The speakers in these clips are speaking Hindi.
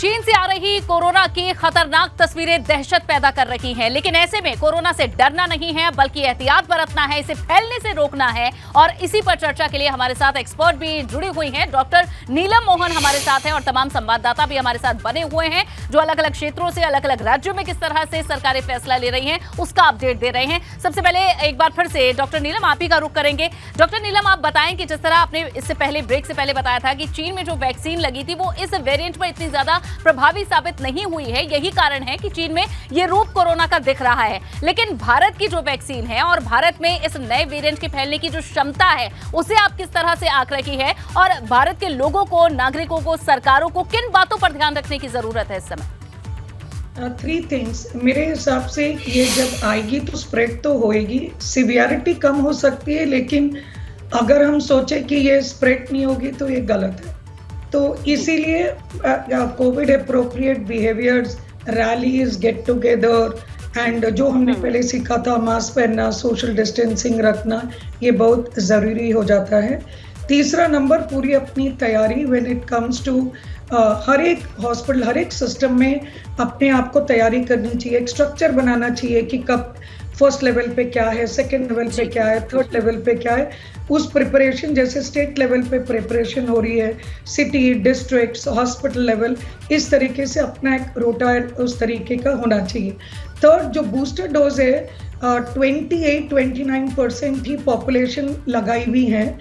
चीन से आ रही कोरोना की खतरनाक तस्वीरें दहशत पैदा कर रही हैं, लेकिन ऐसे में कोरोना से डरना नहीं है बल्कि एहतियात बरतना है, इसे फैलने से रोकना है। और इसी पर चर्चा के लिए हमारे साथ एक्सपर्ट भी जुड़ी हुई हैं। डॉक्टर नीलम मोहन हमारे साथ हैं और तमाम संवाददाता भी हमारे साथ बने हुए हैं जो अलग अलग क्षेत्रों से, अलग अलग राज्यों में किस तरह से सरकारें फैसला ले रही हैं उसका अपडेट दे रहे हैं। सबसे पहले एक बार फिर से डॉक्टर नीलम, आप ही का रुख करेंगे। डॉक्टर नीलम, आप बताएं कि जिस तरह आपने इससे पहले, ब्रेक से पहले बताया था कि चीन में जो वैक्सीन लगी थी वो इस वेरिएंट पर इतनी ज्यादा प्रभावी साबित नहीं हुई है, यही कारण है कि चीन में ये रूप कोरोना का दिख रहा है। लेकिन भारत की जो वैक्सीन है और भारत में इस नए वेरिएंट के फैलने की जो क्षमता है उसे आप किस तरह से आंक रखी है और भारत के लोगों को, नागरिकों को, सरकारों को किन बातों पर ध्यान रखने की जरूरत है इस समय? 3 थिंग्स मेरे हिसाब से। ये जब आएगी तो स्प्रेड तो होएगी, सिवियरिटी कम हो सकती है, लेकिन अगर हम सोचे कि ये स्प्रेड नहीं होगी तो ये गलत है। तो इसीलिए Covid appropriate behaviours, rallies, get together and जो हमने पहले सीखा था, मास्क पहनना, सोशल डिस्टेंसिंग रखना, ये बहुत ज़रूरी हो जाता है। तीसरा नंबर, पूरी अपनी तैयारी व्हेन इट कम्स टू हर एक हॉस्पिटल, हर एक सिस्टम में अपने आप को तैयारी करनी चाहिए, एक स्ट्रक्चर बनाना चाहिए कि कब फर्स्ट लेवल पे क्या है, सेकंड लेवल पे क्या है, थर्ड लेवल पे क्या है। उस प्रिपरेशन, जैसे स्टेट लेवल पे प्रिपरेशन हो रही है, सिटी, डिस्ट्रिक्ट्स, हॉस्पिटल लेवल, इस तरीके से अपना एक रोटा उस तरीके का होना चाहिए। थर्ड, जो बूस्टर डोज है 28-29% ही पॉपुलेशन लगाई हुई है।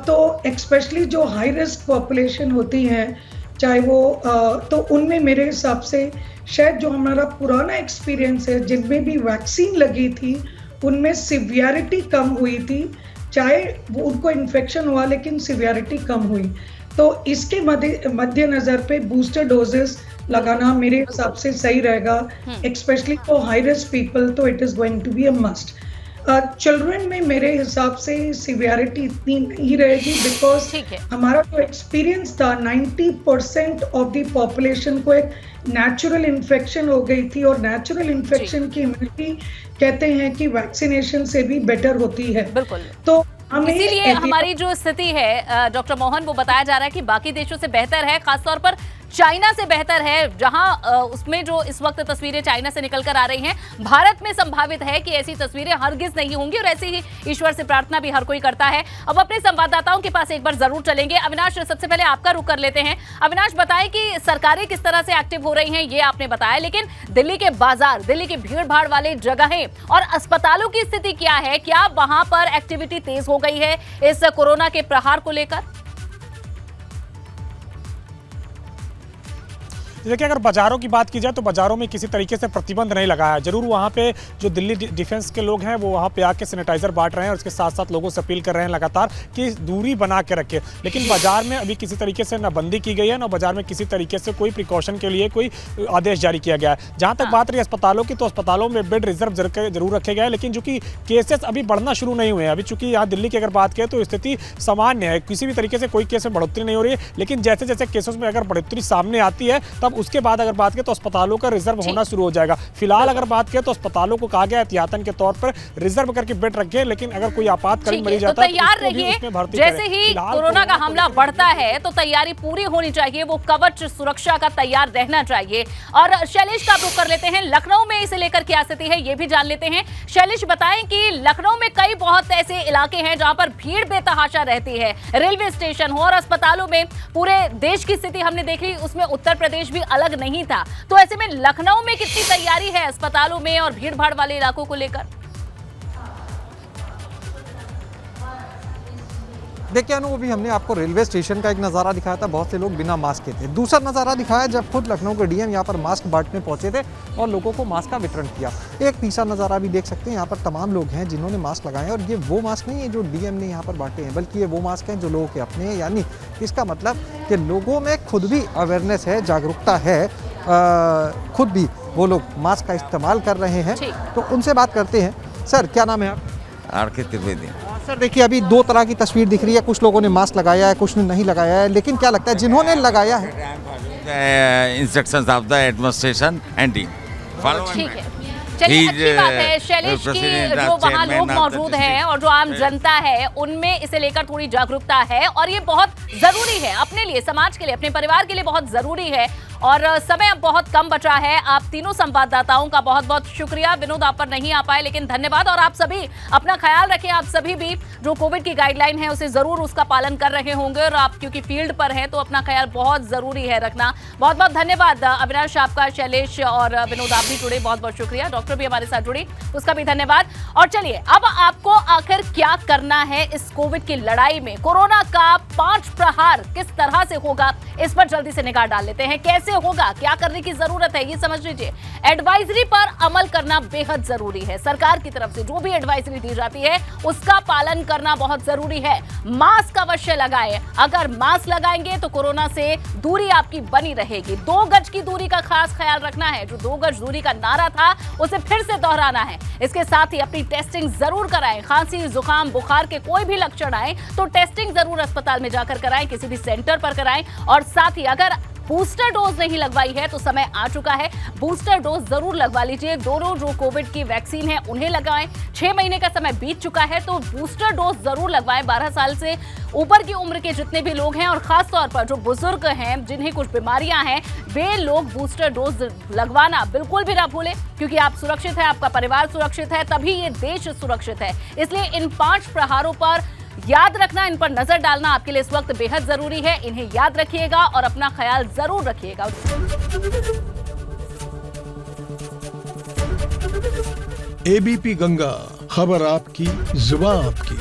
तो एक्सपेशली जो हाई रिस्क पॉपुलेशन होती हैं, चाहे वो तो उनमें मेरे हिसाब से शायद जो हमारा पुराना एक्सपीरियंस है, जिनमें भी वैक्सीन लगी थी उनमें सिवियरिटी कम हुई थी, चाहे वो उनको इन्फेक्शन हुआ लेकिन सिवियरिटी कम हुई। तो इसके मद्देनजर पे बूस्टर डोजेस लगाना मेरे हिसाब से सही रहेगा, especially for high risk people. तो it is going to be a must. Children में मेरे हिसाब से सिवियरिटी इतनी नहीं रहेगी, बिकॉज हमारा जो एक्सपीरियंस था 90% ऑफ द पॉपुलेशन को एक नेचुरल इन्फेक्शन हो गई थी, और नेचुरल इन्फेक्शन की इम्यूनिटी कहते हैं कि वैक्सीनेशन से भी बेटर होती है। बिल्कुल। तो इसीलिए हमारी जो स्थिति है डॉक्टर मोहन, वो बताया जा रहा है कि बाकी देशों से बेहतर है, खासतौर पर चाइना से बेहतर है, जहां उसमें जो इस वक्त तस्वीरें चाइना से निकल कर आ रही हैं, भारत में संभावित है कि ऐसी तस्वीरें हरगिज नहीं होंगी, और ऐसी ही ईश्वर से प्रार्थना भी हर कोई करता है। अब अपने संवाददाताओं के पास एक बार जरूर चलेंगे। अविनाश, सबसे पहले आपका रुख कर लेते हैं। अविनाश, बताएं कि सरकारें किस तरह से एक्टिव हो रही हैं, ये आपने बताया, लेकिन दिल्ली के बाजार, दिल्ली की भीड़ भाड़ वाले जगहें और अस्पतालों की स्थिति क्या है? क्या वहां पर एक्टिविटी तेज हो गई है इस कोरोना के प्रहार को लेकर? देखिए, अगर बाज़ारों की बात की जाए तो बाज़ारों में किसी तरीके से प्रतिबंध नहीं लगाया है। जरूर वहाँ पे जो दिल्ली डिफेंस के लोग हैं वो वहाँ पे आके सैनिटाइजर बांट रहे हैं और उसके साथ साथ लोगों से अपील कर रहे हैं लगातार कि दूरी बना के रखें। लेकिन बाज़ार में अभी किसी तरीके से न बंदी की गई है, न बाज़ार में किसी तरीके से कोई प्रिकॉशन के लिए कोई आदेश जारी किया गया है। जहाँ तक बात रही अस्पतालों की, तो अस्पतालों में बेड रिजर्व जरूर रखे गए हैं, लेकिन चूँकि केसेस अभी बढ़ना शुरू नहीं हुए हैं, अभी चूँकि यहाँ दिल्ली की अगर बात करें तो स्थिति सामान्य है, किसी भी तरीके से कोई केस में बढ़ोतरी नहीं हो रही है। लेकिन जैसे जैसे केसेस में अगर बढ़ोतरी सामने आती है, तब उसके बाद अगर तो अस्पतालों का रिजर्व होना शुरू हो जाएगा। फिलहाल अगर बात करें तो अस्पतालों को कहा गया एहतियातन के तौर पर रिजर्व करके बेड रखें, लेकिन अगर कोई आपातकालीन मरीज आता है तो तैयार रहिए। जैसे ही कोरोना का हमला बढ़ता है तो तैयारी पूरी होनी चाहिए, वो कवच सुरक्षा का तैयार रहना चाहिए। और शैलेश का रुख कर लेते हैं, लखनऊ में इसे लेकर क्या स्थिति है ये भी जान लेते हैं। शैलेश, बताएं कि लखनऊ में कई बहुत ऐसे इलाके हैं जहां पर भीड़ बेतहाशा रहती है, रेलवे स्टेशन हो और अस्पतालों में। पूरे देश की स्थिति हमने देख ली, उसमें उत्तर प्रदेश भी अलग नहीं था। तो ऐसे में लखनऊ में कितनी तैयारी है अस्पतालों में और भीड़ भाड़ वाले इलाकों को लेकर? देखिए अनु, अभी हमने आपको रेलवे स्टेशन का एक नज़ारा दिखाया था, बहुत से लोग बिना मास्क के थे। दूसरा नज़ारा दिखाया जब खुद लखनऊ के डीएम यहाँ पर मास्क बांटने पहुँचे थे और लोगों को मास्क का वितरण किया। एक तीसरा नज़ारा भी देख सकते हैं, यहाँ पर तमाम लोग हैं जिन्होंने मास्क लगाए हैं, और ये वो मास्क नहीं है जो डीएम ने यहाँ पर बांटे हैं, बल्कि ये वो मास्क हैं जो लोगों के अपने हैं। यानी इसका मतलब कि लोगों में खुद भी अवेयरनेस है, जागरूकता है, खुद भी वो लोग मास्क का इस्तेमाल कर रहे हैं। तो उनसे बात करते हैं। सर, क्या नाम है आप? आर.के. त्रिवेदी। सर, देखिए अभी 2 तरह की तस्वीर दिख रही है, कुछ लोगों ने मास्क लगाया है, कुछ ने नहीं लगाया है, लेकिन क्या लगता है जिन्होंने लगाया है instructions of the administration and team follow? ठीक है, चलिए, अच्छी बात है शैलेश की जो वहाँ लोग मौजूद हैं और जो आम जनता है उनमें इसे लेकर थोड़ी जागरूकता है, और ये बहुत जरूरी है अपने लिए, समाज के लिए, अपने परिवार के लिए बहुत जरूरी है। और समय अब बहुत कम बचा है। आप तीनों संवाददाताओं का बहुत बहुत शुक्रिया। विनोद आप पर नहीं आ पाए, लेकिन धन्यवाद। और आप सभी अपना ख्याल रखें। आप सभी भी जो कोविड की गाइडलाइन है उसे जरूर उसका पालन कर रहे होंगे, और आप क्योंकि फील्ड पर हैं तो अपना ख्याल बहुत जरूरी है रखना। बहुत बहुत धन्यवाद अविनाश आपका, शैलेश और विनोद आप भी जुड़े, बहुत बहुत शुक्रिया। डॉक्टर भी हमारे साथ जुड़ी, उसका भी धन्यवाद। और चलिए अब आपको आखिर क्या करना है इस कोविड की लड़ाई में, कोरोना का 5 प्रहार किस तरह से होगा, इस पर जल्दी से निगाह डाल लेते हैं। कैसे होगा, क्या करने की जरूरत है, ये समझ लीजिए। एडवाइजरी पर अमल करना बेहद जरूरी है। सरकार की तरफ से जो भी एडवाइजरी दी जाती है उसका पालन करना बहुत जरूरी है। मास्क अवश्य लगाएं। अगर मास्क लगाएंगे तो कोरोना से दूरी आपकी बनी रहेगी। 2 गज की दूरी का खास ख्याल रखना है। जो 2 गज दूरी का नारा था उसे फिर से दोहराना है। इसके साथ ही अपनी टेस्टिंग जरूर कराएं। खांसी, जुकाम, बुखार के कोई भी लक्षण आए तो टेस्टिंग जरूर अस्पताल में जाकर कराएं, किसी भी सेंटर पर कराएं। और साथ ही अगर बूस्टर डोज नहीं लगवाई है तो समय आ चुका है, बूस्टर डोज जरूर लगवा लीजिए। दोनों जो कोविड की वैक्सीन है उन्हें लगाएं। 6 महीने का समय बीत चुका है तो बूस्टर डोज जरूर लगवाएं। 12 साल से ऊपर की उम्र के जितने भी लोग हैं, और खास तौर पर जो बुजुर्ग हैं जिन्हें कुछ बीमारियां हैं, वे लोग बूस्टर डोज लगवाना बिल्कुल भी ना भूलें, क्योंकि आप सुरक्षित है, आपका परिवार सुरक्षित है, तभी ये देश सुरक्षित है। इसलिए इन 5 प्रहारों पर याद रखना, इन पर नजर डालना आपके लिए इस वक्त बेहद जरूरी है। इन्हें याद रखिएगा और अपना ख्याल जरूर रखिएगा। एबीपी गंगा, खबर आपकी, जुबान आपकी।